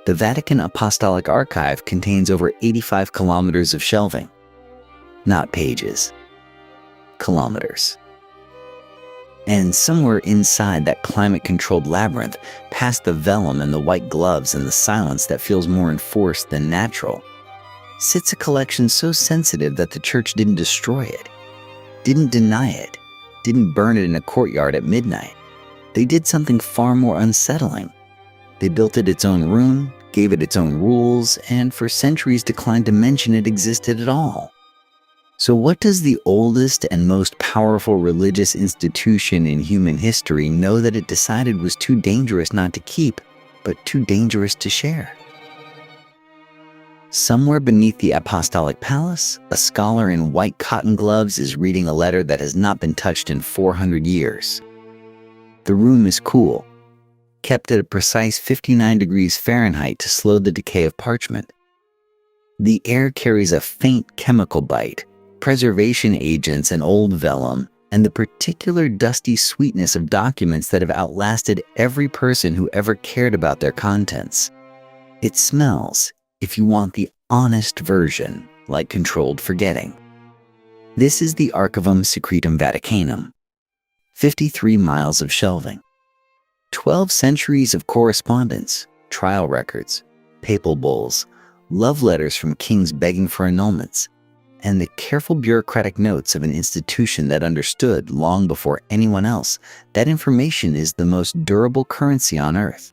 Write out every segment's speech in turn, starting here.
The Vatican Apostolic Archive contains over 85 kilometers of shelving. Not pages. Kilometers. And somewhere inside that climate-controlled labyrinth, past the vellum and the white gloves and the silence that feels more enforced than natural, sits a collection so sensitive that the church didn't destroy it, didn't deny it, didn't burn it in a courtyard at midnight. They did something far more unsettling. They built it its own room, gave it its own rules, and for centuries declined to mention it existed at all. So what does the oldest and most powerful religious institution in human history know that it decided was too dangerous not to keep, but too dangerous to share? Somewhere beneath the Apostolic Palace, a scholar in white cotton gloves is reading a letter that has not been touched in 400 years. The room is cool, kept at a precise 59 degrees Fahrenheit to slow the decay of parchment. The air carries a faint chemical bite, preservation agents and old vellum, and the particular dusty sweetness of documents that have outlasted every person who ever cared about their contents. It smells, if you want the honest version, like controlled forgetting. This is the Archivum Secretum Vaticanum. 53 miles of shelving. 12 centuries of correspondence, trial records, papal bulls, love letters from kings begging for annulments, and the careful bureaucratic notes of an institution that understood long before anyone else that information is the most durable currency on earth.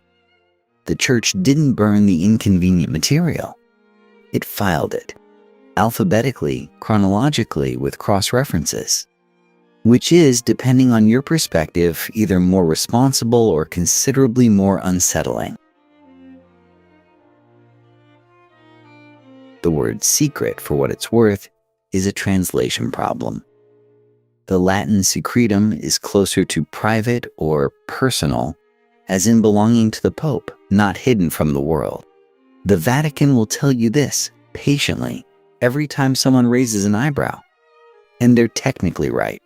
The church didn't burn the inconvenient material. It filed it, alphabetically, chronologically, with cross-references, which is, depending on your perspective, either more responsible or considerably more unsettling. The word secret, for what it's worth, is a translation problem. The Latin secretum is closer to private or personal, as in belonging to the Pope, not hidden from the world. The Vatican will tell you this, patiently, every time someone raises an eyebrow. And they're technically right.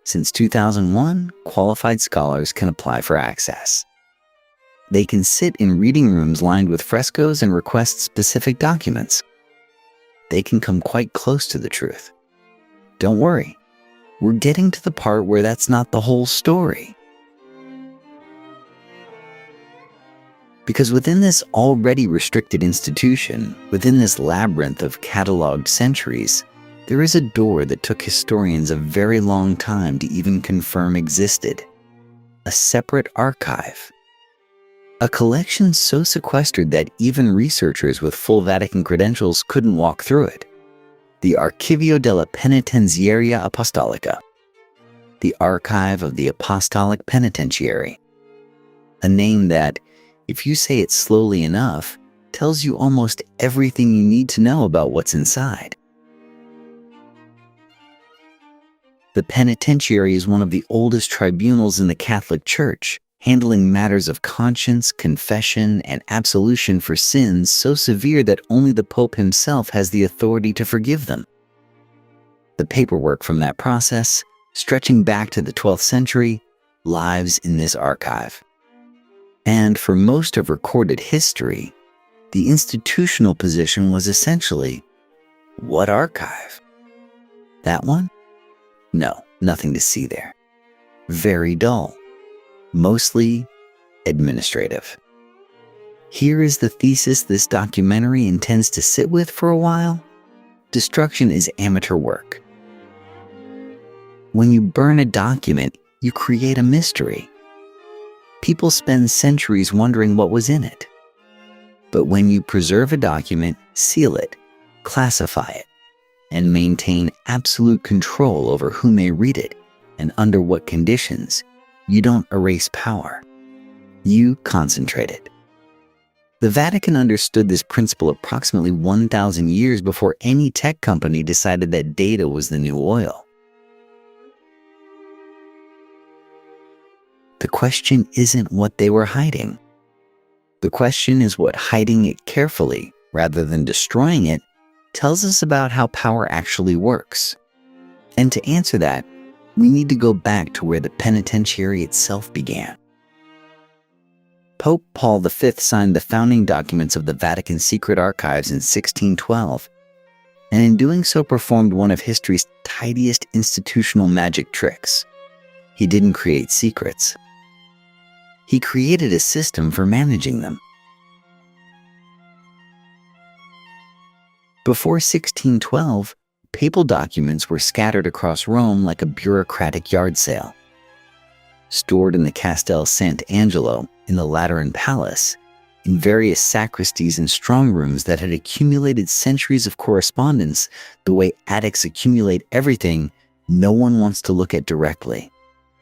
Since 2001, qualified scholars can apply for access. They can sit in reading rooms lined with frescoes and request specific documents. They can come quite close to the truth. Don't worry, we're getting to the part where that's not the whole story. Because within this already restricted institution, within this labyrinth of cataloged centuries, there is a door that took historians a very long time to even confirm existed. A separate archive. A collection so sequestered that even researchers with full Vatican credentials couldn't walk through it. The Archivio della Penitenziaria Apostolica. The Archive of the Apostolic Penitentiary. A name that, if you say it slowly enough, tells you almost everything you need to know about what's inside. The penitentiary is one of the oldest tribunals in the Catholic Church, handling matters of conscience, confession, and absolution for sins so severe that only the Pope himself has the authority to forgive them. The paperwork from that process, stretching back to the 12th century, lives in this archive. And for most of recorded history, the institutional position was essentially, what archive? That one? No, nothing to see there. Very dull. Mostly administrative. Here is the thesis this documentary intends to sit with for a while. Destruction is amateur work. When you burn a document, you create a mystery. People spend centuries wondering what was in it. But when you preserve a document, seal it, classify it, and maintain absolute control over who may read it and under what conditions, you don't erase power. You concentrate it. The Vatican understood this principle approximately 1,000 years before any tech company decided that data was the new oil. The question isn't what they were hiding. The question is what hiding it carefully, rather than destroying it, tells us about how power actually works. And to answer that, we need to go back to where the penitentiary itself began. Pope Paul V signed the founding documents of the Vatican secret archives in 1612, and in doing so performed one of history's tidiest institutional magic tricks. He didn't create secrets. He created a system for managing them. Before 1612, papal documents were scattered across Rome like a bureaucratic yard sale. Stored in the Castel Sant'Angelo in the Lateran Palace, in various sacristies and strong rooms that had accumulated centuries of correspondence, the way attics accumulate everything no one wants to look at directly.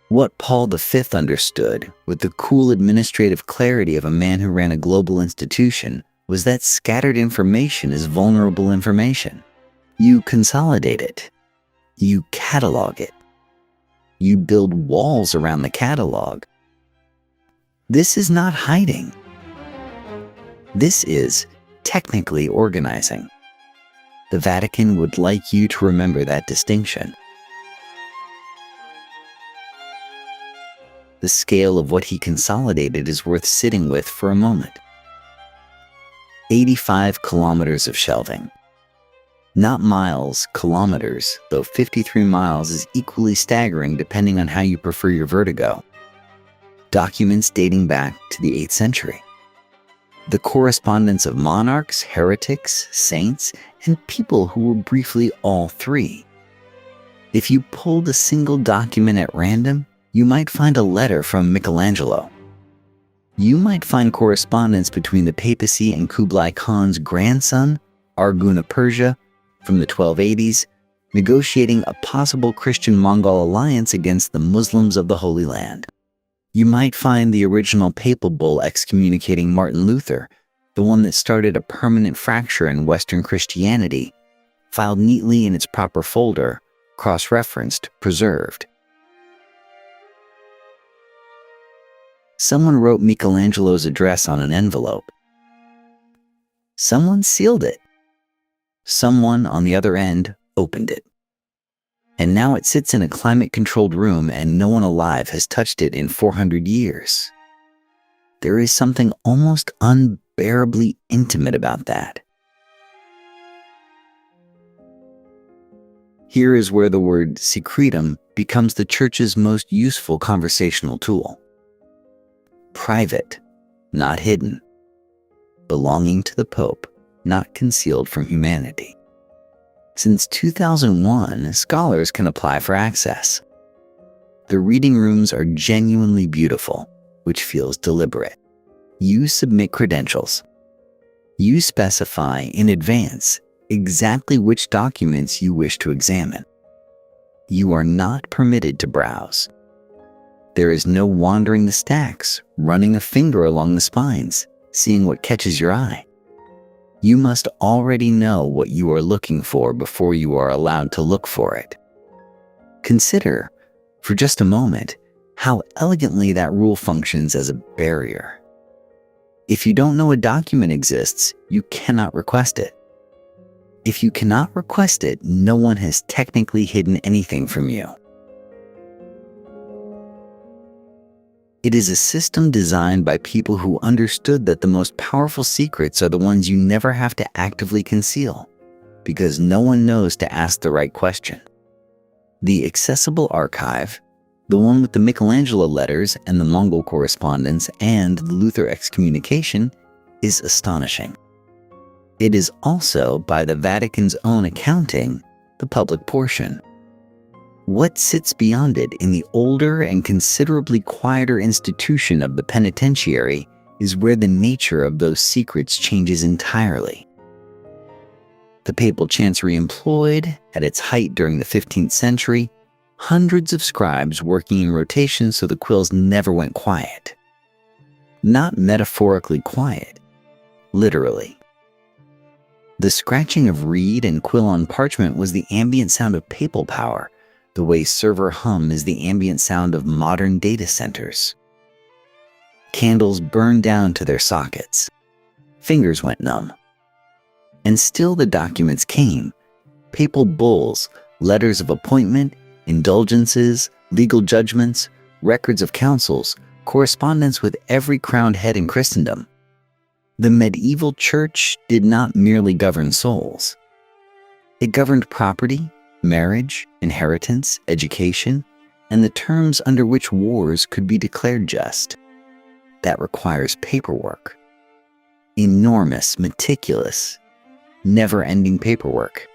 What Paul V understood, with the cool administrative clarity of a man who ran a global institution, was that scattered information is vulnerable information. You consolidate it. You catalog it. You build walls around the catalog. This is not hiding. This is technically organizing. The Vatican would like you to remember that distinction. The scale of what he consolidated is worth sitting with for a moment. 85 kilometers of shelving. Not miles, kilometers, though 53 miles is equally staggering depending on how you prefer your vertigo. Documents dating back to the 8th century. The correspondence of monarchs, heretics, saints, and people who were briefly all three. If you pulled a single document at random, you might find a letter from Michelangelo. You might find correspondence between the papacy and Kublai Khan's grandson, Arghun of Persia, from the 1280s, negotiating a possible Christian-Mongol alliance against the Muslims of the Holy Land. You might find the original papal bull excommunicating Martin Luther, the one that started a permanent fracture in Western Christianity, filed neatly in its proper folder, cross-referenced, preserved. Someone wrote Michelangelo's address on an envelope. Someone sealed it. Someone on the other end opened it. And now it sits in a climate-controlled room and no one alive has touched it in 400 years. There is something almost unbearably intimate about that. Here is where the word secretum becomes the Church's most useful conversational tool. Private, not hidden. Belonging to the Pope, not concealed from humanity. Since 2001, scholars can apply for access. The reading rooms are genuinely beautiful, which feels deliberate. You submit credentials. You specify in advance exactly which documents you wish to examine. You are not permitted to browse. There is no wandering the stacks, running a finger along the spines, seeing what catches your eye. You must already know what you are looking for before you are allowed to look for it. Consider, for just a moment, how elegantly that rule functions as a barrier. If you don't know a document exists, you cannot request it. If you cannot request it, no one has technically hidden anything from you. It is a system designed by people who understood that the most powerful secrets are the ones you never have to actively conceal, because no one knows to ask the right question. The accessible archive, the one with the Michelangelo letters and the Mongol correspondence and the Luther excommunication, is astonishing. It is also, by the Vatican's own accounting, the public portion. What sits beyond it in the older and considerably quieter institution of the penitentiary is where the nature of those secrets changes entirely. The papal chancery employed, at its height during the 15th century, hundreds of scribes working in rotation so the quills never went quiet. Not metaphorically quiet, literally. The scratching of reed and quill on parchment was the ambient sound of papal power, the way server hum is the ambient sound of modern data centers. Candles burned down to their sockets. Fingers went numb. And still the documents came. Papal bulls, letters of appointment, indulgences, legal judgments, records of councils, correspondence with every crowned head in Christendom. The medieval church did not merely govern souls. It governed property, marriage, inheritance, education, and the terms under which wars could be declared just. That requires paperwork. Enormous, meticulous, never-ending paperwork.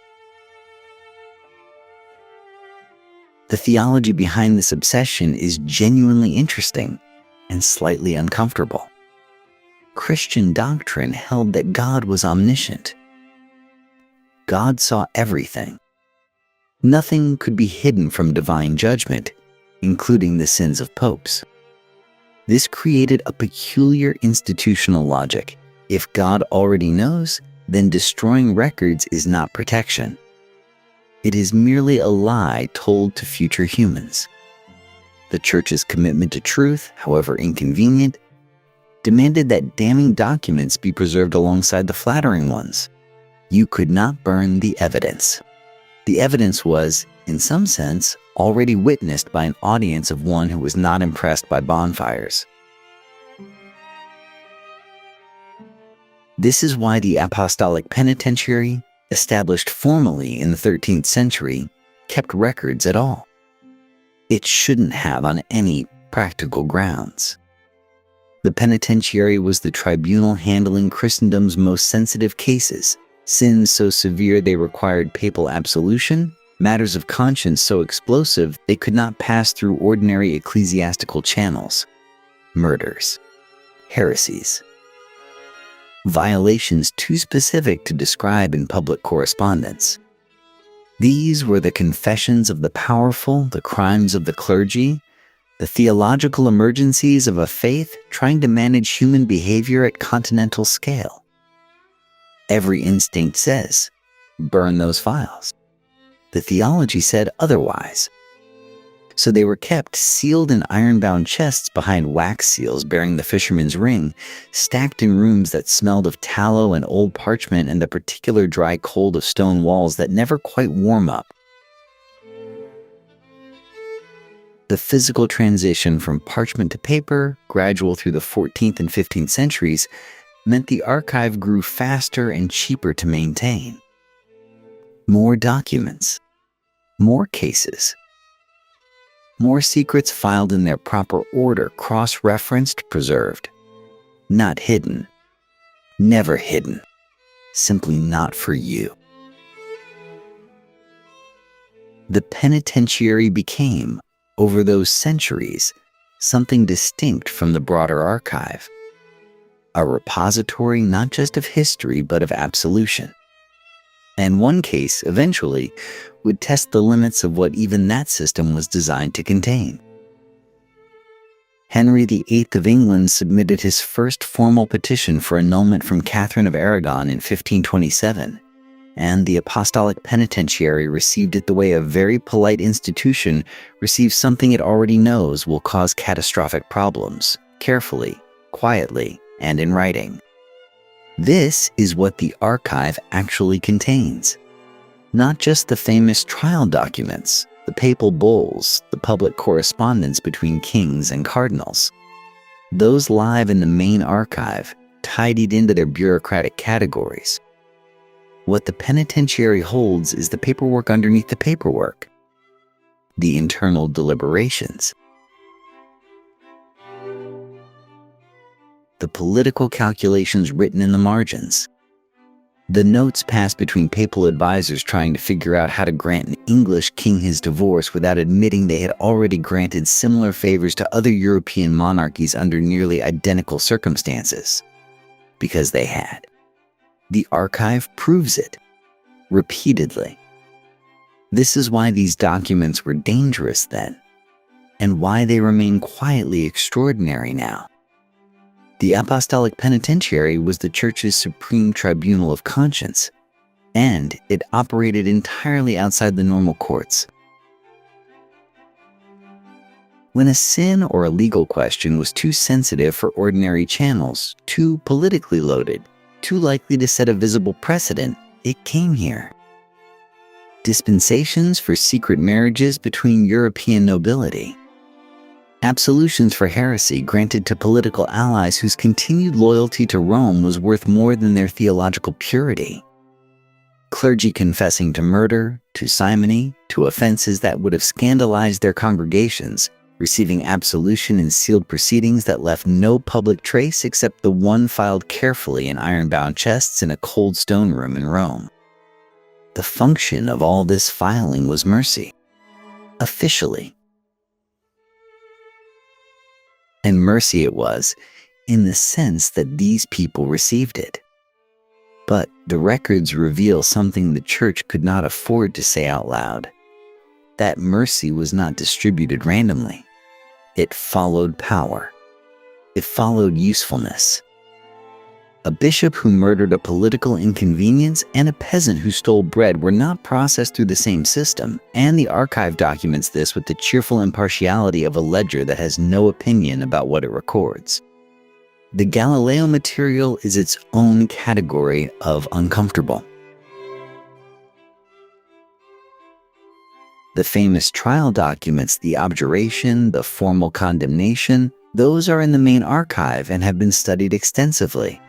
The theology behind this obsession is genuinely interesting and slightly uncomfortable. Christian doctrine held that God was omniscient. God saw everything. Nothing could be hidden from divine judgment, including the sins of popes. This created a peculiar institutional logic. If God already knows, then destroying records is not protection. It is merely a lie told to future humans. The Church's commitment to truth, however inconvenient, demanded that damning documents be preserved alongside the flattering ones. You could not burn the evidence. The evidence was, in some sense, already witnessed by an audience of one who was not impressed by bonfires. This is why the Apostolic Penitentiary, established formally in the 13th century, kept records at all. It shouldn't have on any practical grounds. The penitentiary was the tribunal handling Christendom's most sensitive cases, sins so severe they required papal absolution, matters of conscience so explosive they could not pass through ordinary ecclesiastical channels, murders, heresies, violations too specific to describe in public correspondence. These were the confessions of the powerful, the crimes of the clergy, the theological emergencies of a faith trying to manage human behavior at continental scale. Every instinct says, burn those files. The theology said otherwise. So they were kept sealed in iron-bound chests behind wax seals bearing the fisherman's ring, stacked in rooms that smelled of tallow and old parchment and the particular dry cold of stone walls that never quite warm up. The physical transition from parchment to paper, gradual through the 14th and 15th centuries, meant the archive grew faster and cheaper to maintain. More documents, more cases, more secrets filed in their proper order, cross-referenced, preserved. Not hidden. Never hidden. Simply not for you. The penitentiary became, over those centuries, something distinct from the broader archive. A repository not just of history but of absolution. And one case, eventually, would test the limits of what even that system was designed to contain. Henry VIII of England submitted his first formal petition for annulment from Catherine of Aragon in 1527, and the Apostolic Penitentiary received it the way a very polite institution receives something it already knows will cause catastrophic problems, carefully, quietly, and in writing. This is what the archive actually contains. Not just the famous trial documents, the papal bulls, the public correspondence between kings and cardinals. Those live in the main archive, tidied into their bureaucratic categories. What the penitentiary holds is the paperwork underneath the paperwork. The internal deliberations. The political calculations written in the margins. The notes passed between papal advisors trying to figure out how to grant an English king his divorce without admitting they had already granted similar favors to other European monarchies under nearly identical circumstances. Because they had. The archive proves it. Repeatedly. This is why these documents were dangerous then, and why they remain quietly extraordinary now. The Apostolic Penitentiary was the Church's supreme tribunal of conscience, and it operated entirely outside the normal courts. When a sin or a legal question was too sensitive for ordinary channels, too politically loaded, too likely to set a visible precedent, it came here. Dispensations for secret marriages between European nobility. absolutions for heresy granted to political allies whose continued loyalty to Rome was worth more than their theological purity. Clergy confessing to murder, to simony, to offenses that would have scandalized their congregations, receiving absolution in sealed proceedings that left no public trace except the one filed carefully in iron-bound chests in a cold stone room in Rome. The function of all this filing was mercy. Officially. And mercy it was, in the sense that these people received it. But the records reveal something the Church could not afford to say out loud. That mercy was not distributed randomly. It followed power. It followed usefulness. A bishop who murdered a political inconvenience and a peasant who stole bread were not processed through the same system, and the archive documents this with the cheerful impartiality of a ledger that has no opinion about what it records. The Galileo material is its own category of uncomfortable. The famous trial documents, the abjuration, the formal condemnation, those are in the main archive and have been studied extensively.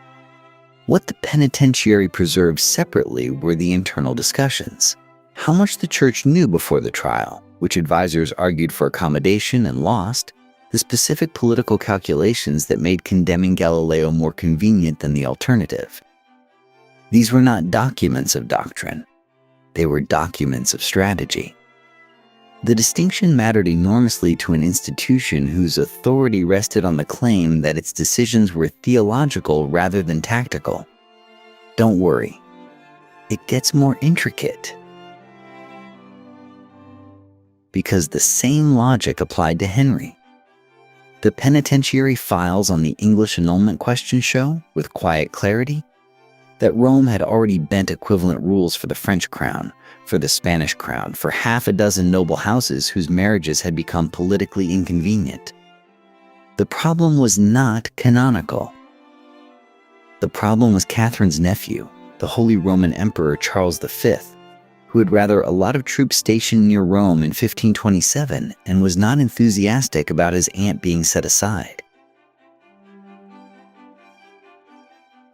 What the penitentiary preserved separately were the internal discussions. How much the Church knew before the trial, which advisors argued for accommodation and lost, the specific political calculations that made condemning Galileo more convenient than the alternative. These were not documents of doctrine. They were documents of strategy. The distinction mattered enormously to an institution whose authority rested on the claim that its decisions were theological rather than tactical. Don't worry, it gets more intricate. Because the same logic applied to Henry. The penitentiary files on the English annulment question show, with quiet clarity, that Rome had already bent equivalent rules for the French crown, for the Spanish crown, for half a dozen noble houses whose marriages had become politically inconvenient. The problem was not canonical. The problem was Catherine's nephew, the Holy Roman Emperor Charles V, who had rather a lot of troops stationed near Rome in 1527 and was not enthusiastic about his aunt being set aside.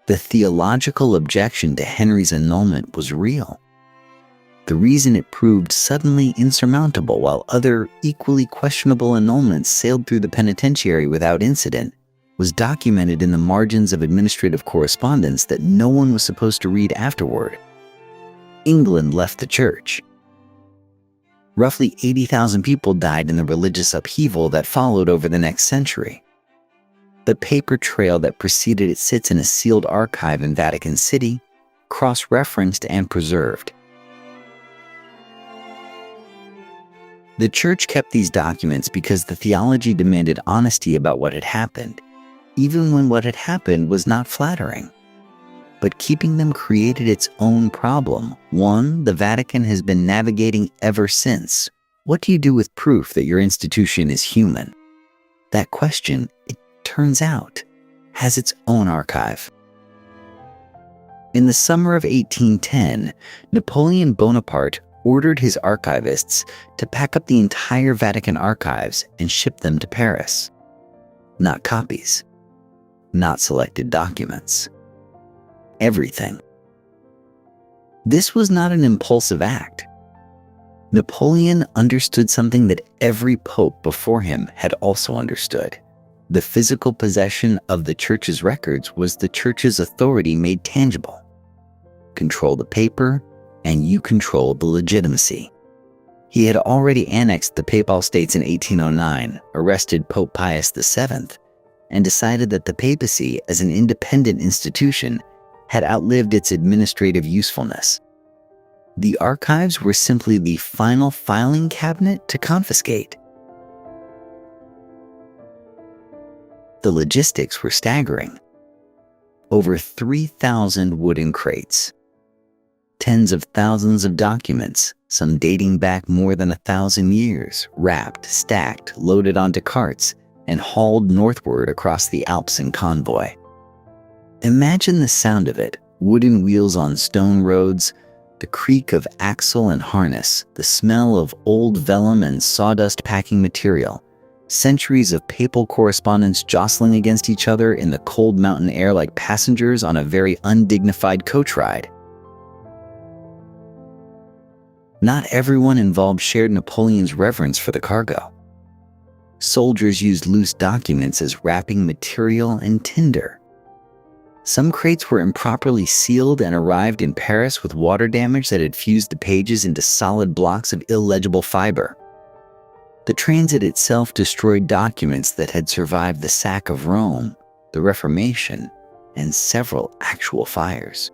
The theological objection to Henry's annulment was real. The reason it proved suddenly insurmountable while other equally questionable annulments sailed through the penitentiary without incident was documented in the margins of administrative correspondence that no one was supposed to read afterward. England left the Church. Roughly 80,000 people died in the religious upheaval that followed over the next century. The paper trail that preceded it sits in a sealed archive in Vatican City, cross-referenced and preserved. The Church kept these documents because the theology demanded honesty about what had happened, even when what had happened was not flattering. But keeping them created its own problem, one the Vatican has been navigating ever since. What do you do with proof that your institution is human? That question, it turns out, has its own archive. In the summer of 1810, Napoleon Bonaparte ordered his archivists to pack up the entire Vatican archives and ship them to Paris. Not copies, not selected documents. Everything. This was not an impulsive act. Napoleon understood something that every pope before him had also understood. The physical possession of the Church's records was the Church's authority made tangible. Control the paper, and you control the legitimacy. He had already annexed the Papal States in 1809, arrested Pope Pius XII, and decided that the papacy, as an independent institution, had outlived its administrative usefulness. The archives were simply the final filing cabinet to confiscate. The logistics were staggering. Over 3,000 wooden crates. Tens of thousands of documents, some dating back more than 1,000 years, wrapped, stacked, loaded onto carts, and hauled northward across the Alps in convoy. Imagine the sound of it, wooden wheels on stone roads, the creak of axle and harness, the smell of old vellum and sawdust packing material, centuries of papal correspondence jostling against each other in the cold mountain air like passengers on a very undignified coach ride. Not everyone involved shared Napoleon's reverence for the cargo. Soldiers used loose documents as wrapping material and tinder. Some crates were improperly sealed and arrived in Paris with water damage that had fused the pages into solid blocks of illegible fiber. The transit itself destroyed documents that had survived the sack of Rome, the Reformation, and several actual fires.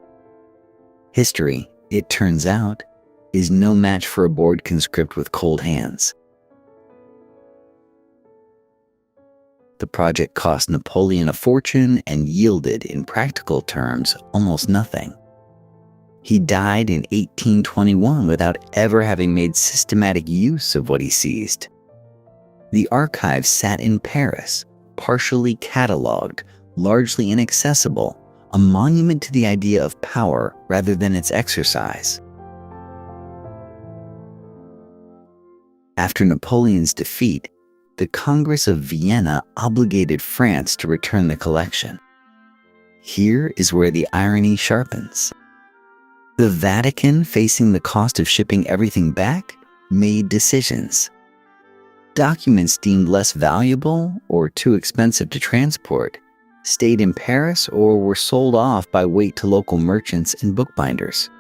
History, it turns out, is no match for a bored conscript with cold hands. The project cost Napoleon a fortune and yielded, in practical terms, almost nothing. He died in 1821 without ever having made systematic use of what he seized. The archive sat in Paris, partially catalogued, largely inaccessible, a monument to the idea of power rather than its exercise. After Napoleon's defeat, the Congress of Vienna obligated France to return the collection. Here is where the irony sharpens. The Vatican, facing the cost of shipping everything back, made decisions. Documents deemed less valuable or too expensive to transport stayed in Paris or were sold off by weight to local merchants and bookbinders.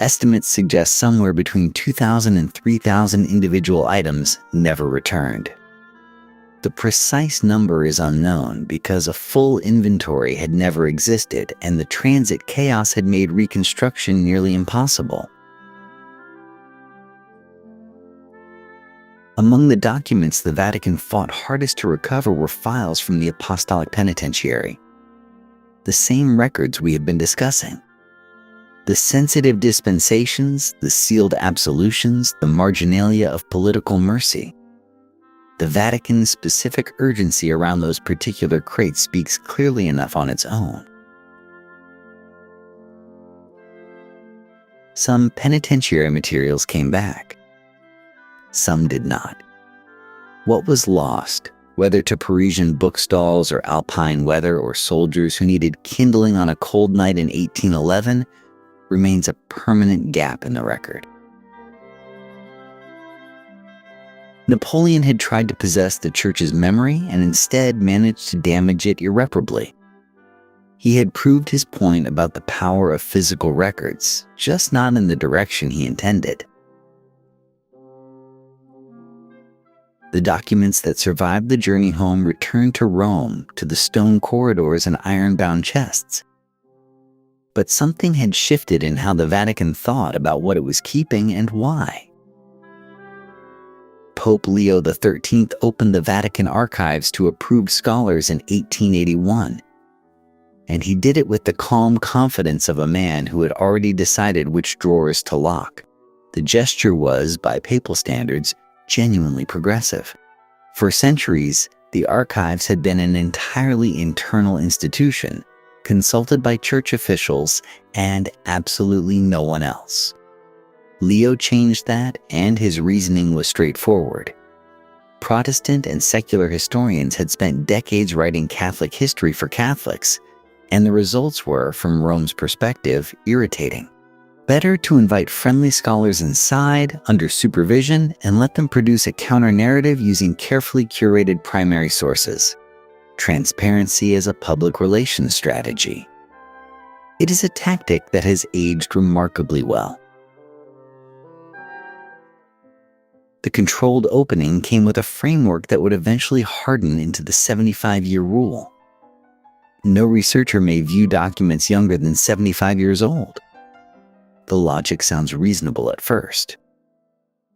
Estimates suggest somewhere between 2,000 and 3,000 individual items never returned. The precise number is unknown because a full inventory had never existed and the transit chaos had made reconstruction nearly impossible. Among the documents the Vatican fought hardest to recover were files from the Apostolic Penitentiary. The same records we have been discussing. The sensitive dispensations, the sealed absolutions, the marginalia of political mercy. The Vatican's specific urgency around those particular crates speaks clearly enough on its own. Some penitentiary materials came back. Some did not. What was lost, whether to Parisian bookstalls or alpine weather or soldiers who needed kindling on a cold night in 1811, remains a permanent gap in the record. Napoleon had tried to possess the church's memory and instead managed to damage it irreparably. He had proved his point about the power of physical records, just not in the direction he intended. The documents that survived the journey home returned to Rome, to the stone corridors and iron-bound chests. But something had shifted in how the Vatican thought about what it was keeping and why. Pope Leo XIII opened the Vatican archives to approved scholars in 1881, and he did it with the calm confidence of a man who had already decided which drawers to lock. The gesture was, by papal standards, genuinely progressive. For centuries, the archives had been an entirely internal institution, consulted by church officials and absolutely no one else. Leo changed that, and his reasoning was straightforward. Protestant and secular historians had spent decades writing Catholic history for Catholics, and the results were, from Rome's perspective, irritating. Better to invite friendly scholars inside, under supervision, and let them produce a counter-narrative using carefully curated primary sources. Transparency as a public relations strategy. It is a tactic that has aged remarkably well. The controlled opening came with a framework that would eventually harden into the 75-year rule. No researcher may view documents younger than 75 years old. The logic sounds reasonable at first.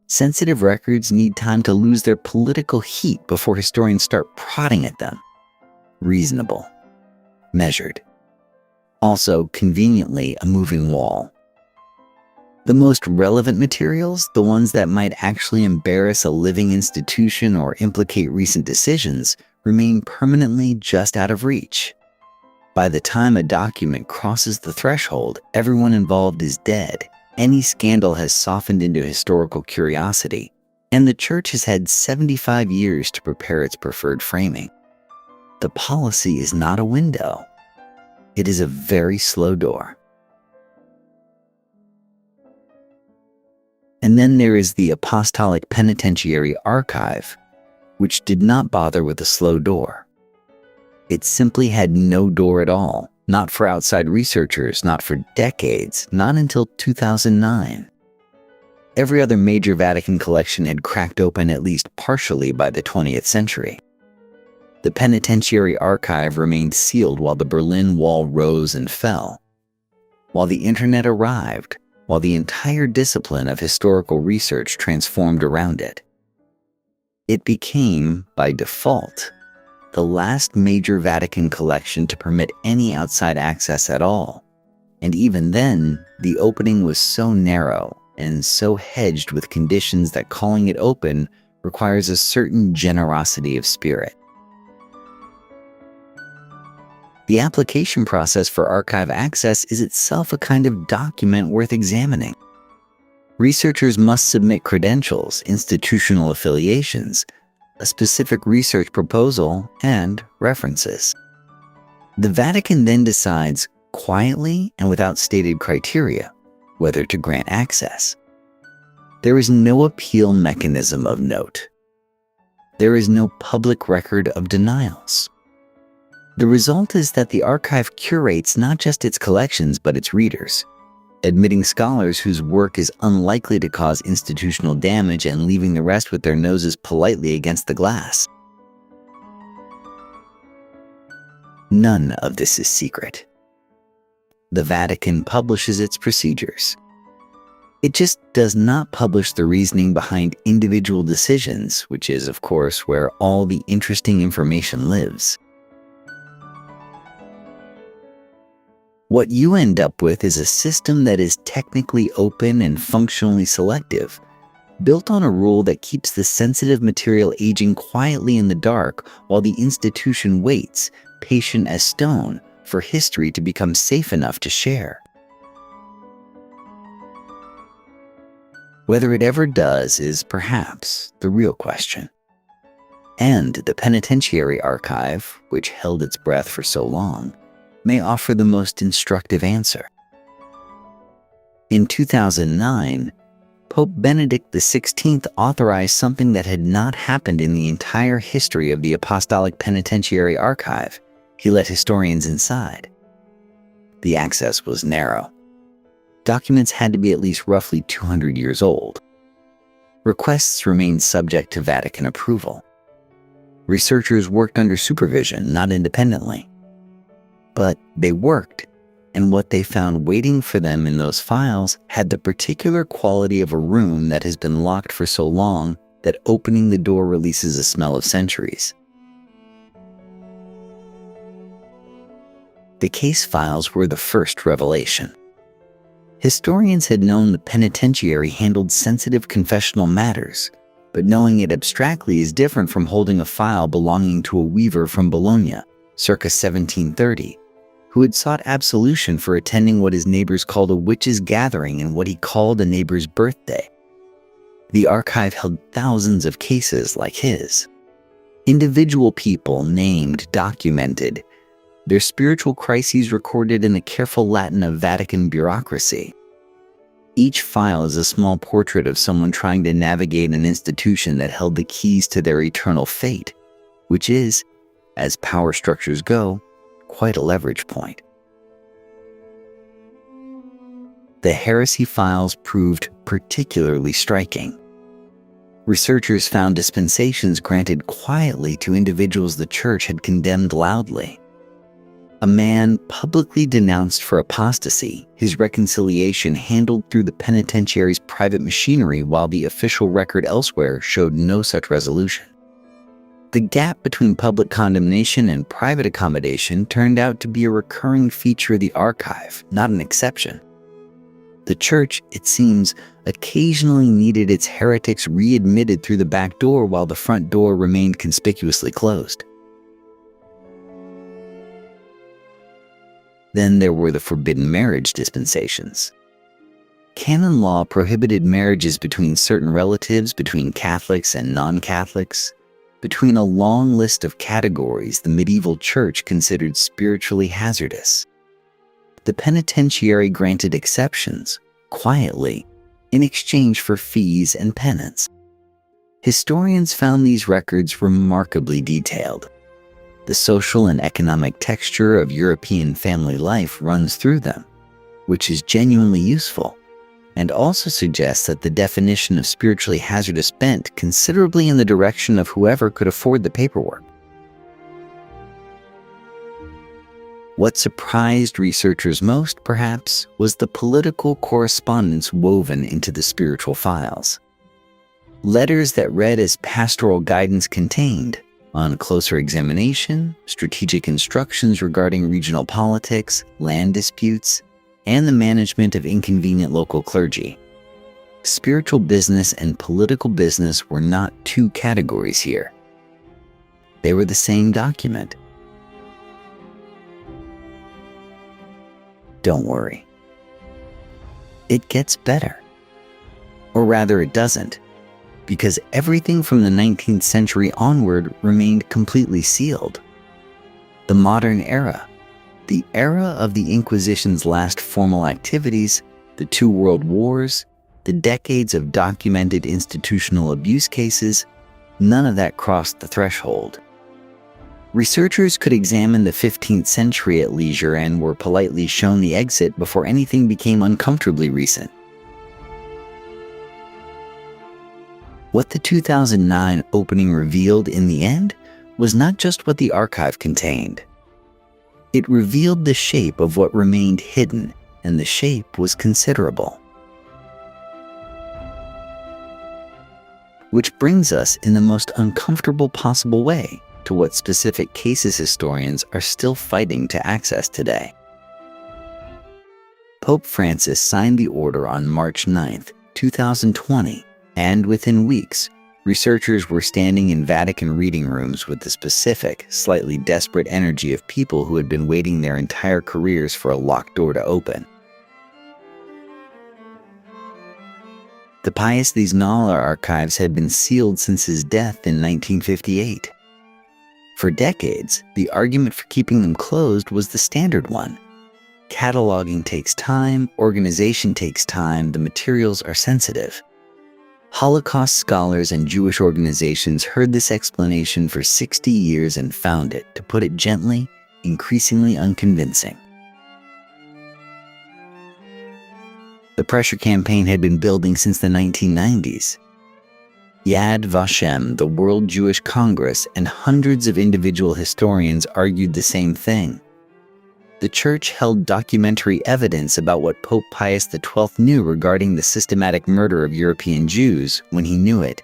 Sensitive records need time to lose their political heat before historians start prodding at them. Reasonable. Measured. Also, conveniently, a moving wall. The most relevant materials, the ones that might actually embarrass a living institution or implicate recent decisions, remain permanently just out of reach. By the time a document crosses the threshold, everyone involved is dead. Any scandal has softened into historical curiosity, And the church has had 75 years to prepare its preferred framing. The policy is not a window. It is a very slow door. And then there is the Apostolic Penitentiary Archive, which did not bother with a slow door. It simply had no door at all, not for outside researchers, not for decades, not until 2009. Every other major Vatican collection had cracked open at least partially by the 20th century. The Penitentiary Archive remained sealed while the Berlin Wall rose and fell. While the internet arrived, while the entire discipline of historical research transformed around it. It became, by default, the last major Vatican collection to permit any outside access at all. And even then, the opening was so narrow and so hedged with conditions that calling it open requires a certain generosity of spirit. The application process for archive access is itself a kind of document worth examining. Researchers must submit credentials, institutional affiliations, a specific research proposal, and references. The Vatican then decides, quietly and without stated criteria, whether to grant access. There is no appeal mechanism of note. There is no public record of denials. The result is that the archive curates not just its collections but its readers, admitting scholars whose work is unlikely to cause institutional damage and leaving the rest with their noses politely against the glass. None of this is secret. The Vatican publishes its procedures. It just does not publish the reasoning behind individual decisions, which is, of course, where all the interesting information lives. What you end up with is a system that is technically open and functionally selective, built on a rule that keeps the sensitive material aging quietly in the dark while the institution waits, patient as stone, for history to become safe enough to share. Whether it ever does is perhaps the real question. And the Penitentiary Archive, which held its breath for so long, may offer the most instructive answer. In 2009, Pope Benedict XVI authorized something that had not happened in the entire history of the Apostolic Penitentiary Archive. He let historians inside. The access was narrow. Documents had to be at least roughly 200 years old. Requests remained subject to Vatican approval. Researchers worked under supervision, not independently. But they worked, and what they found waiting for them in those files had the particular quality of a room that has been locked for so long that opening the door releases a smell of centuries. The case files were the first revelation. Historians had known the penitentiary handled sensitive confessional matters, but knowing it abstractly is different from holding a file belonging to a weaver from Bologna, circa 1730, who had sought absolution for attending what his neighbors called a witches' gathering and what he called a neighbor's birthday. The archive held thousands of cases like his. Individual people named, documented, their spiritual crises recorded in the careful Latin of Vatican bureaucracy. Each file is a small portrait of someone trying to navigate an institution that held the keys to their eternal fate, which is, as power structures go, quite a leverage point. The heresy files proved particularly striking. Researchers found dispensations granted quietly to individuals the Church had condemned loudly. A man publicly denounced for apostasy, his reconciliation handled through the penitentiary's private machinery while the official record elsewhere showed no such resolution. The gap between public condemnation and private accommodation turned out to be a recurring feature of the archive, not an exception. The Church, it seems, occasionally needed its heretics readmitted through the back door while the front door remained conspicuously closed. Then there were the forbidden marriage dispensations. Canon law prohibited marriages between certain relatives, between Catholics and non-Catholics, between a long list of categories the medieval church considered spiritually hazardous. The penitentiary granted exceptions, quietly, in exchange for fees and penance. Historians found these records remarkably detailed. The social and economic texture of European family life runs through them, which is genuinely useful, and also suggests that the definition of spiritually hazardous bent considerably in the direction of whoever could afford the paperwork. What surprised researchers most, perhaps, was the political correspondence woven into the spiritual files. Letters that read as pastoral guidance contained, on closer examination, strategic instructions regarding regional politics, land disputes, and the management of inconvenient local clergy. Spiritual business and political business were not two categories here. They were the same document. Don't worry. It gets better. Or rather, it doesn't, because everything from the 19th century onward remained completely sealed. The modern era, the era of the Inquisition's last formal activities, the 2 world wars, the decades of documented institutional abuse cases, none of that crossed the threshold. Researchers could examine the 15th century at leisure and were politely shown the exit before anything became uncomfortably recent. What the 2009 opening revealed in the end was not just what the archive contained. It revealed the shape of what remained hidden, and the shape was considerable. Which brings us in the most uncomfortable possible way to what specific cases historians are still fighting to access today. Pope Francis signed the order on March 9, 2020, and within weeks, researchers were standing in Vatican reading rooms with the specific, slightly desperate energy of people who had been waiting their entire careers for a locked door to open. The Pius XII archives had been sealed since his death in 1958. For decades, the argument for keeping them closed was the standard one. Cataloging takes time, organization takes time, the materials are sensitive. Holocaust scholars and Jewish organizations heard this explanation for 60 years and found it, to put it gently, increasingly unconvincing. The pressure campaign had been building since the 1990s. Yad Vashem, the World Jewish Congress, and hundreds of individual historians argued the same thing. The Church held documentary evidence about what Pope Pius XII knew regarding the systematic murder of European Jews when he knew it,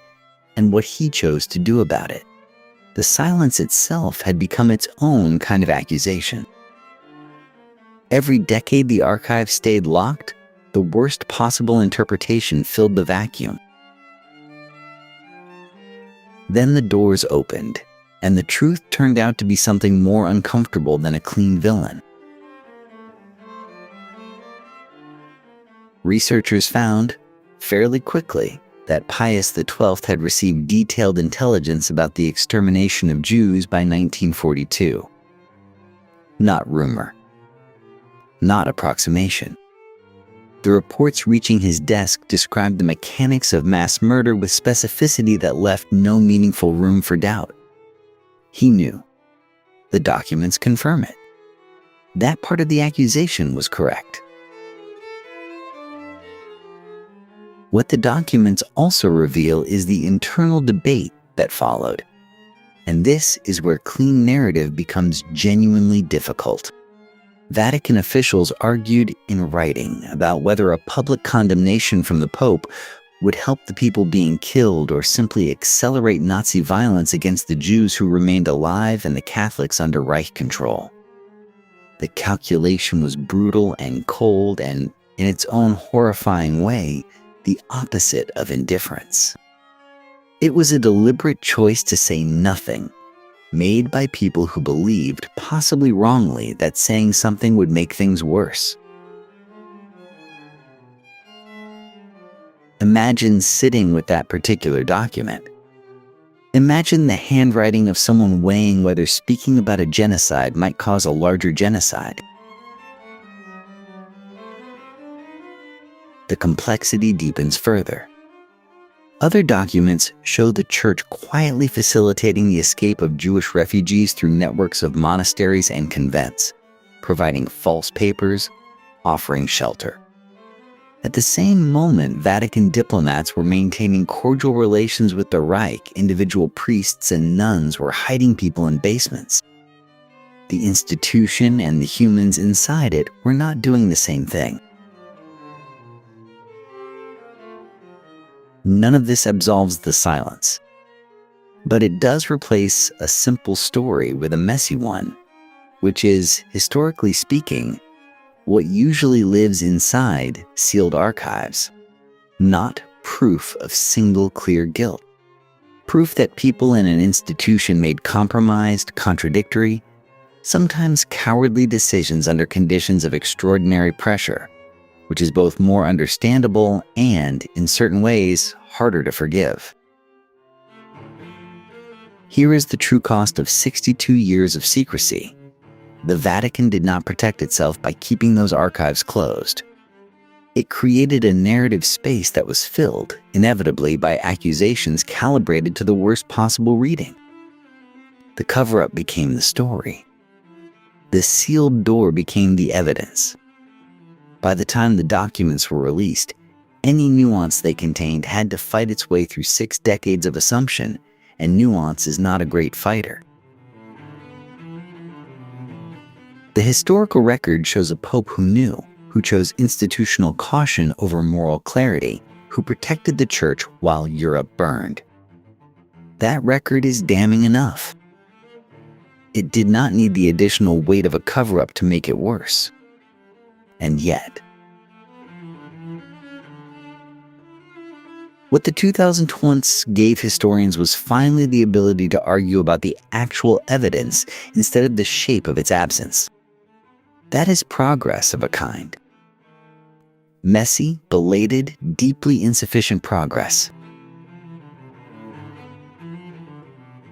and what he chose to do about it. The silence itself had become its own kind of accusation. Every decade the archive stayed locked, the worst possible interpretation filled the vacuum. Then the doors opened, and the truth turned out to be something more uncomfortable than a clean villain. Researchers found, fairly quickly, that Pius XII had received detailed intelligence about the extermination of Jews by 1942. Not rumor. Not approximation. The reports reaching his desk described the mechanics of mass murder with specificity that left no meaningful room for doubt. He knew. The documents confirm it. That part of the accusation was correct. What the documents also reveal is the internal debate that followed. And this is where clean narrative becomes genuinely difficult. Vatican officials argued in writing about whether a public condemnation from the Pope would help the people being killed or simply accelerate Nazi violence against the Jews who remained alive and the Catholics under Reich control. The calculation was brutal and cold and, in its own horrifying way, the opposite of indifference. It was a deliberate choice to say nothing, made by people who believed, possibly wrongly, that saying something would make things worse. Imagine sitting with that particular document. Imagine the handwriting of someone weighing whether speaking about a genocide might cause a larger genocide. The complexity deepens further. Other documents show the church quietly facilitating the escape of Jewish refugees through networks of monasteries and convents, providing false papers, offering shelter. At the same moment, Vatican diplomats were maintaining cordial relations with the Reich. Individual priests and nuns were hiding people in basements. The institution and the humans inside it were not doing the same thing. None of this absolves the silence, but it does replace a simple story with a messy one, which is, historically speaking, what usually lives inside sealed archives, not proof of single clear guilt. Proof that people in an institution made compromised, contradictory, sometimes cowardly decisions under conditions of extraordinary pressure, which is both more understandable and, in certain ways, harder to forgive. Here is the true cost of 62 years of secrecy. The Vatican did not protect itself by keeping those archives closed. It created a narrative space that was filled, inevitably, by accusations calibrated to the worst possible reading. The cover-up became the story. The sealed door became the evidence. By the time the documents were released, any nuance they contained had to fight its way through 6 decades of assumption, and nuance is not a great fighter. The historical record shows a pope who knew, who chose institutional caution over moral clarity, who protected the church while Europe burned. That record is damning enough. It did not need the additional weight of a cover-up to make it worse. And yet, what the 2020s gave historians was finally the ability to argue about the actual evidence instead of the shape of its absence. That is progress of a kind. Messy, belated, deeply insufficient progress.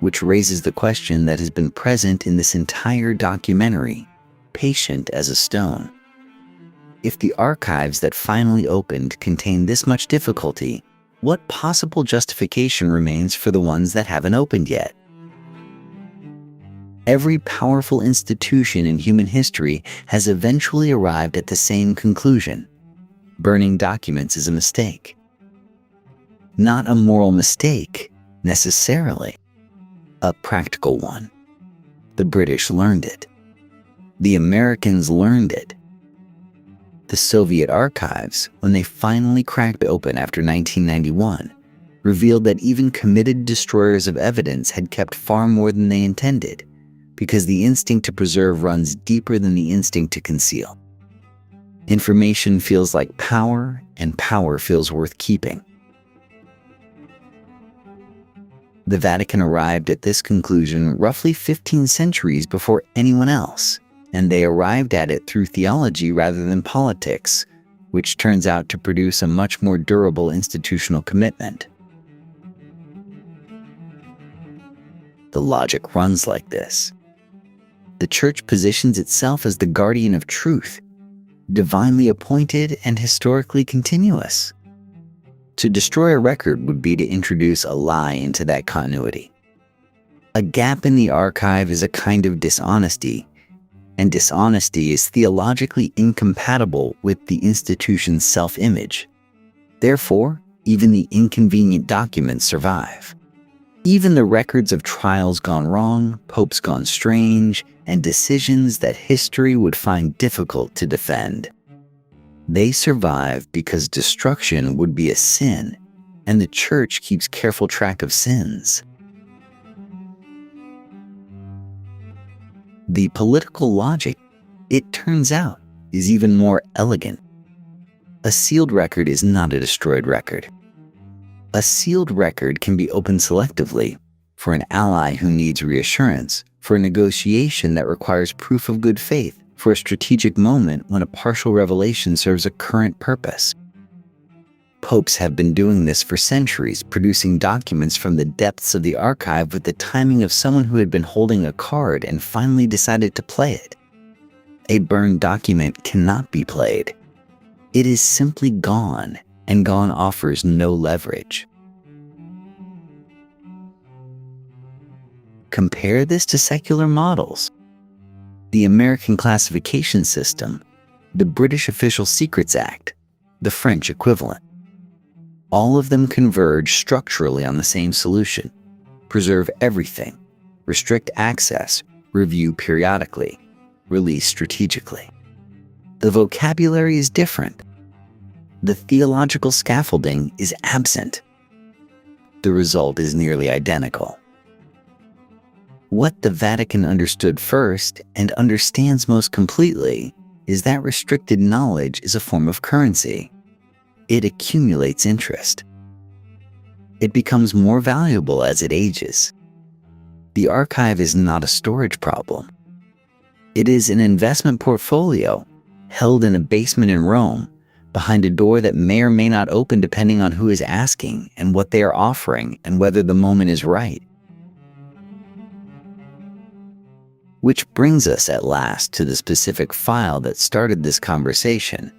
Which raises the question that has been present in this entire documentary, patient as a stone. If the archives that finally opened contain this much difficulty, what possible justification remains for the ones that haven't opened yet? Every powerful institution in human history has eventually arrived at the same conclusion. Burning documents is a mistake. Not a moral mistake, necessarily. A practical one. The British learned it. The Americans learned it. The Soviet archives, when they finally cracked open after 1991, revealed that even committed destroyers of evidence had kept far more than they intended, because the instinct to preserve runs deeper than the instinct to conceal. Information feels like power, and power feels worth keeping. The Vatican arrived at this conclusion roughly 15 centuries before anyone else, and they arrived at it through theology rather than politics, which turns out to produce a much more durable institutional commitment. The logic runs like this. The Church positions itself as the guardian of truth, divinely appointed and historically continuous. To destroy a record would be to introduce a lie into that continuity. A gap in the archive is a kind of dishonesty, and dishonesty is theologically incompatible with the institution's self-image. Therefore, even the inconvenient documents survive. Even the records of trials gone wrong, popes gone strange, and decisions that history would find difficult to defend. They survive because destruction would be a sin, and the Church keeps careful track of sins. The political logic, it turns out, is even more elegant. A sealed record is not a destroyed record. A sealed record can be opened selectively for an ally who needs reassurance, for a negotiation that requires proof of good faith, for a strategic moment when a partial revelation serves a current purpose. Popes have been doing this for centuries, producing documents from the depths of the archive with the timing of someone who had been holding a card and finally decided to play it. A burned document cannot be played. It is simply gone, and gone offers no leverage. Compare this to secular models. The American classification system, the British Official Secrets Act, the French equivalent. All of them converge structurally on the same solution: preserve everything, restrict access, review periodically, release strategically. The vocabulary is different. The theological scaffolding is absent. The result is nearly identical. What the Vatican understood first and understands most completely is that restricted knowledge is a form of currency. It accumulates interest. It becomes more valuable as it ages. The archive is not a storage problem. It is an investment portfolio held in a basement in Rome, behind a door that may or may not open depending on who is asking and what they are offering and whether the moment is right. Which brings us at last to the specific file that started this conversation,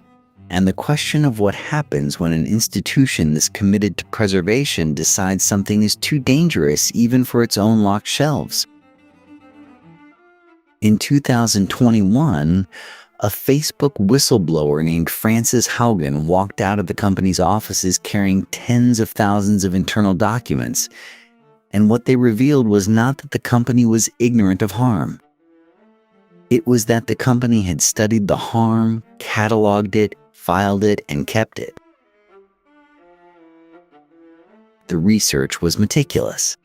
and the question of what happens when an institution that's committed to preservation decides something is too dangerous even for its own locked shelves. In 2021, a Facebook whistleblower named Frances Haugen walked out of the company's offices carrying tens of thousands of internal documents, and what they revealed was not that the company was ignorant of harm. It was that the company had studied the harm, cataloged it, filed it, and kept it. The research was meticulous.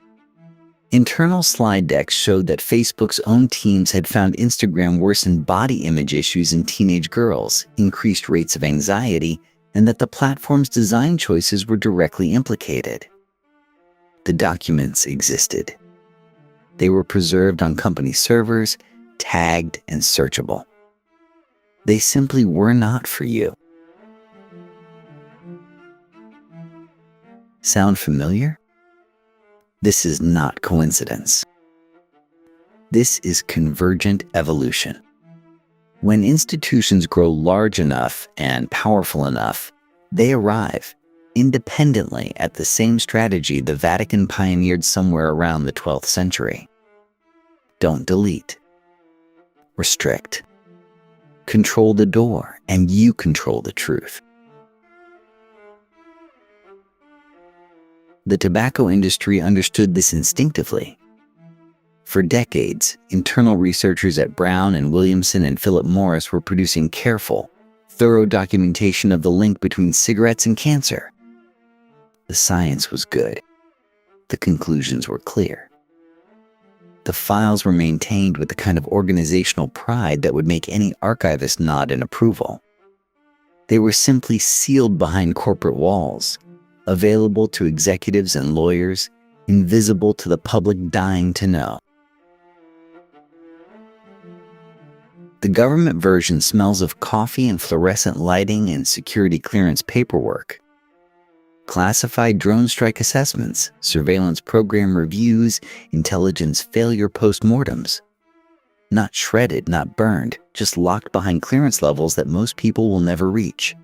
Internal slide decks showed that Facebook's own teams had found Instagram worsened body image issues in teenage girls, increased rates of anxiety, and that the platform's design choices were directly implicated. The documents existed. They were preserved on company servers, tagged and searchable. They simply were not for you. Sound familiar? This is not coincidence. This is convergent evolution. When institutions grow large enough and powerful enough, they arrive independently at the same strategy the Vatican pioneered somewhere around the 12th century. Don't delete. Restrict. Control the door, and you control the truth. The tobacco industry understood this instinctively. For decades, internal researchers at Brown and Williamson and Philip Morris were producing careful, thorough documentation of the link between cigarettes and cancer. The science was good. The conclusions were clear. The files were maintained with the kind of organizational pride that would make any archivist nod in approval. They were simply sealed behind corporate walls, available to executives and lawyers, invisible to the public dying to know. The government version smells of coffee and fluorescent lighting and security clearance paperwork. Classified drone strike assessments, surveillance program reviews, intelligence failure postmortems. Not shredded, not burned, just locked behind clearance levels that most people will never reach.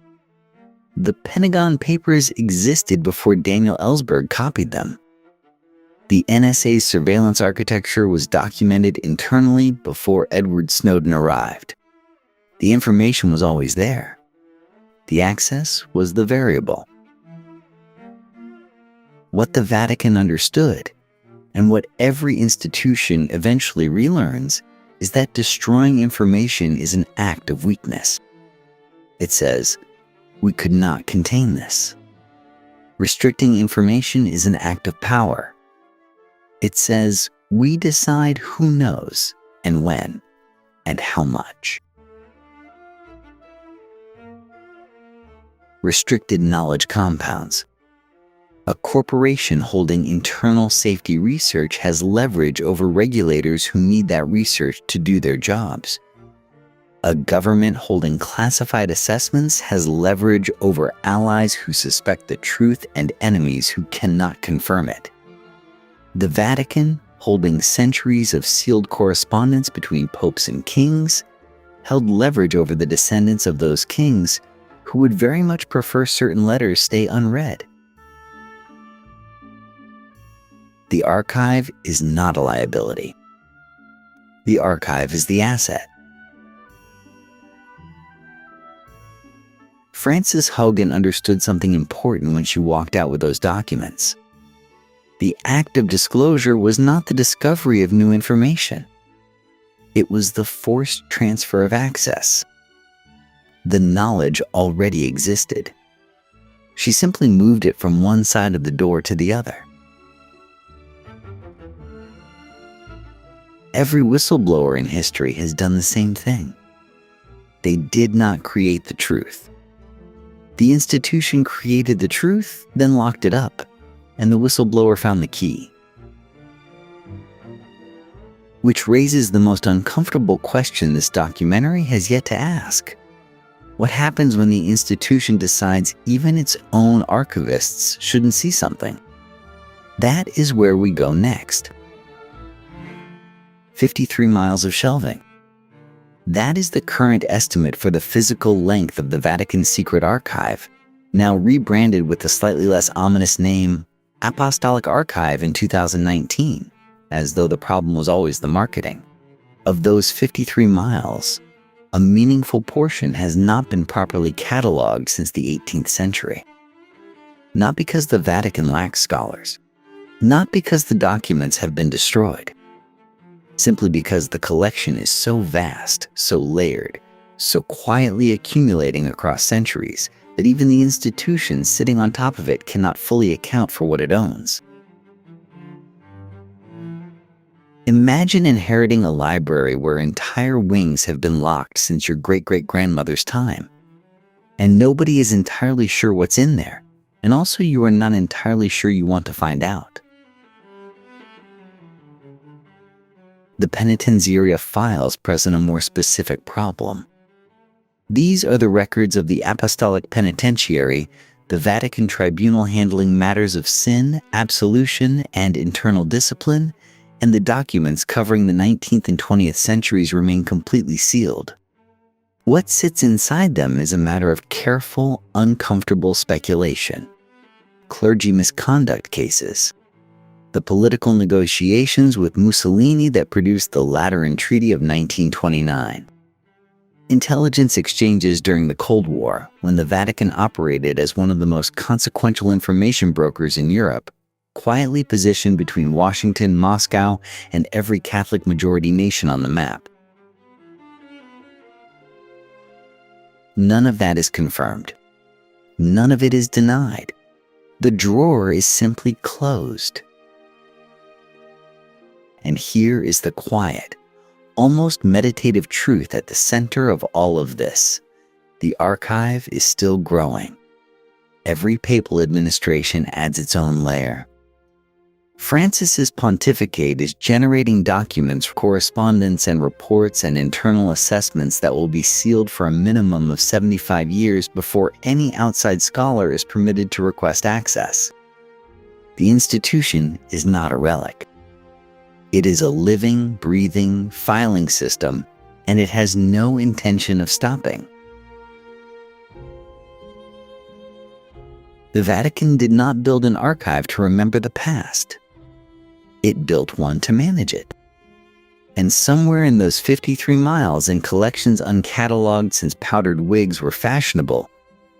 The Pentagon Papers existed before Daniel Ellsberg copied them. The NSA's surveillance architecture was documented internally before Edward Snowden arrived. The information was always there. The access was the variable. What the Vatican understood, and what every institution eventually relearns, is that destroying information is an act of weakness. It says, we could not contain this. Restricting information is an act of power. It says, we decide who knows, and when, and how much. Restricted knowledge compounds. A corporation holding internal safety research has leverage over regulators who need that research to do their jobs. A government holding classified assessments has leverage over allies who suspect the truth and enemies who cannot confirm it. The Vatican, holding centuries of sealed correspondence between popes and kings, held leverage over the descendants of those kings who would very much prefer certain letters stay unread. The archive is not a liability. The archive is the asset. Frances Hogan understood something important when she walked out with those documents. The act of disclosure was not the discovery of new information. It was the forced transfer of access. The knowledge already existed. She simply moved it from one side of the door to the other. Every whistleblower in history has done the same thing. They did not create the truth. The institution created the truth, then locked it up, and the whistleblower found the key. Which raises the most uncomfortable question this documentary has yet to ask. What happens when the institution decides even its own archivists shouldn't see something? That is where we go next. 53 miles of shelving. That is the current estimate for the physical length of the Vatican's secret archive, now rebranded with the slightly less ominous name Apostolic Archive in 2019, as though the problem was always the marketing. Of those 53 miles, a meaningful portion has not been properly cataloged since the 18th century. Not because the Vatican lacks scholars, not because the documents have been destroyed, simply because the collection is so vast, so layered, so quietly accumulating across centuries that even the institution sitting on top of it cannot fully account for what it owns. Imagine inheriting a library where entire wings have been locked since your great-great-grandmother's time, and nobody is entirely sure what's in there, and also you are not entirely sure you want to find out. The Penitentiary files present a more specific problem. These are the records of the Apostolic Penitentiary, the Vatican tribunal handling matters of sin, absolution, and internal discipline, and the documents covering the 19th and 20th centuries remain completely sealed. What sits inside them is a matter of careful, uncomfortable speculation. Clergy misconduct cases, the political negotiations with Mussolini that produced the Lateran Treaty of 1929. Intelligence exchanges during the Cold War, when the Vatican operated as one of the most consequential information brokers in Europe, quietly positioned between Washington, Moscow, and every Catholic majority nation on the map. None of that is confirmed. None of it is denied. The drawer is simply closed. And here is the quiet, almost meditative truth at the center of all of this. The archive is still growing. Every papal administration adds its own layer. Francis's pontificate is generating documents, correspondence, and reports and internal assessments that will be sealed for a minimum of 75 years before any outside scholar is permitted to request access. The institution is not a relic. It is a living, breathing, filing system, and it has no intention of stopping. The Vatican did not build an archive to remember the past. It built one to manage it. And somewhere in those 53 miles in collections uncatalogued since powdered wigs were fashionable,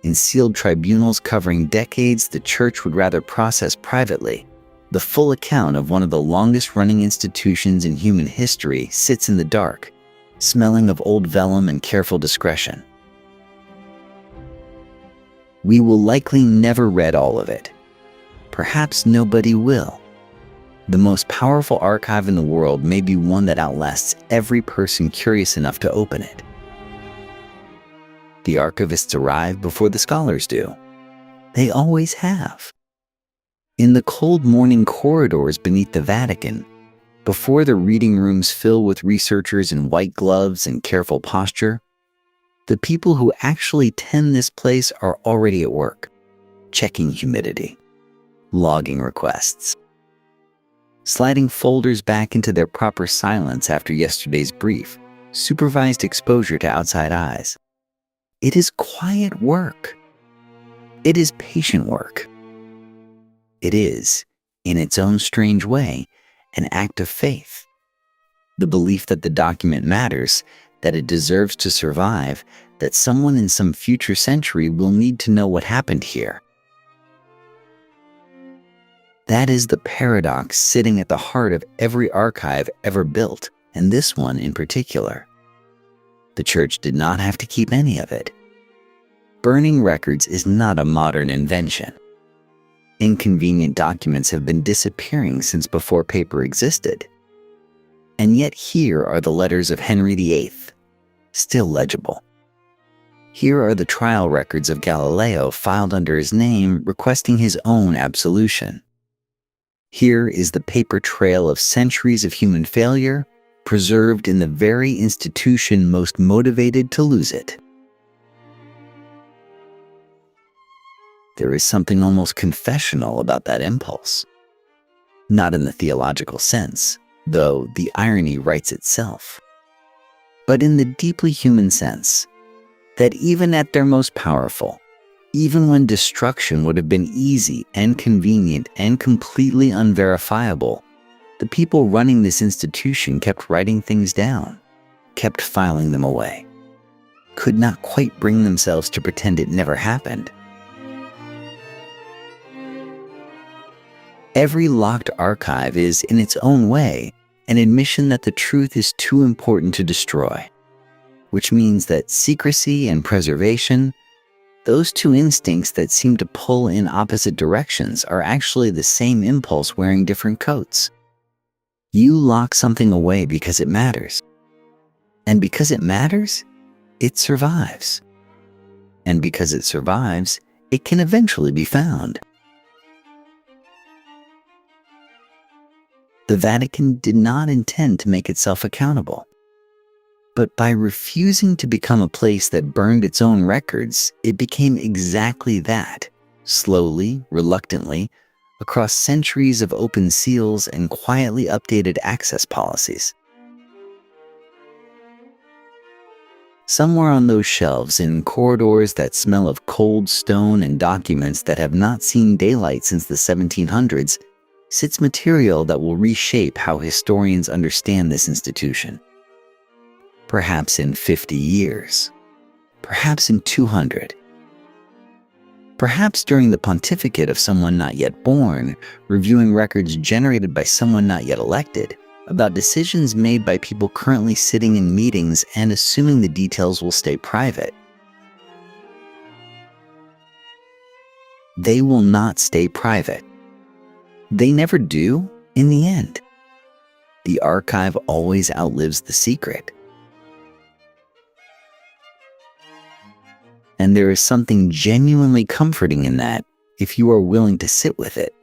in sealed tribunals covering decades the Church would rather process privately, the full account of one of the longest-running institutions in human history sits in the dark, smelling of old vellum and careful discretion. We will likely never read all of it. Perhaps nobody will. The most powerful archive in the world may be one that outlasts every person curious enough to open it. The archivists arrive before the scholars do. They always have. In the cold morning corridors beneath the Vatican, before the reading rooms fill with researchers in white gloves and careful posture, The people who actually tend this place are already at work, checking humidity, logging requests, sliding folders back into their proper silence after yesterday's brief, supervised exposure to outside eyes. It is quiet work. It is patient work. It is, in its own strange way, an act of faith. The belief that the document matters, that it deserves to survive, that someone in some future century will need to know what happened here. That is the paradox sitting at the heart of every archive ever built, and this one in particular. The Church did not have to keep any of it. Burning records is not a modern invention. Inconvenient documents have been disappearing since before paper existed. And yet here are the letters of Henry VIII, still legible. Here are the trial records of Galileo filed under his name requesting his own absolution. Here is the paper trail of centuries of human failure, preserved in the very institution most motivated to lose it. There is something almost confessional about that impulse. Not in the theological sense, though the irony writes itself, but in the deeply human sense, that even at their most powerful, even when destruction would have been easy and convenient and completely unverifiable, the people running this institution kept writing things down, kept filing them away, could not quite bring themselves to pretend it never happened. Every locked archive is, in its own way, an admission that the truth is too important to destroy, which means that secrecy and preservation, those two instincts that seem to pull in opposite directions, are actually the same impulse wearing different coats. You lock something away because it matters. And because it matters, it survives. And because it survives, it can eventually be found. The Vatican did not intend to make itself accountable. But by refusing to become a place that burned its own records, it became exactly that, slowly, reluctantly, across centuries of open seals and quietly updated access policies. Somewhere on those shelves, in corridors that smell of cold stone and documents that have not seen daylight since the 1700s, sits material that will reshape how historians understand this institution. Perhaps in 50 years. Perhaps in 200. Perhaps during the pontificate of someone not yet born, reviewing records generated by someone not yet elected, about decisions made by people currently sitting in meetings and assuming the details will stay private. They will not stay private. They never do, in the end. The archive always outlives the secret. And there is something genuinely comforting in that, if you are willing to sit with it.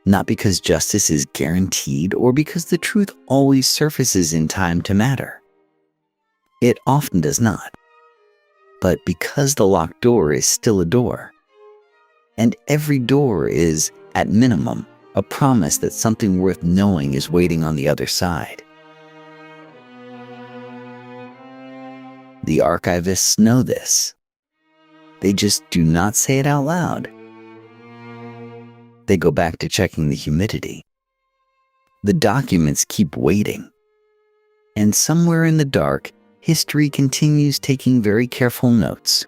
Not because justice is guaranteed or because the truth always surfaces in time to matter. It often does not. But because the locked door is still a door. And every door is, at minimum, a promise that something worth knowing is waiting on the other side. The archivists know this. They just do not say it out loud. They go back to checking the humidity. The documents keep waiting. And somewhere in the dark, history continues taking very careful notes.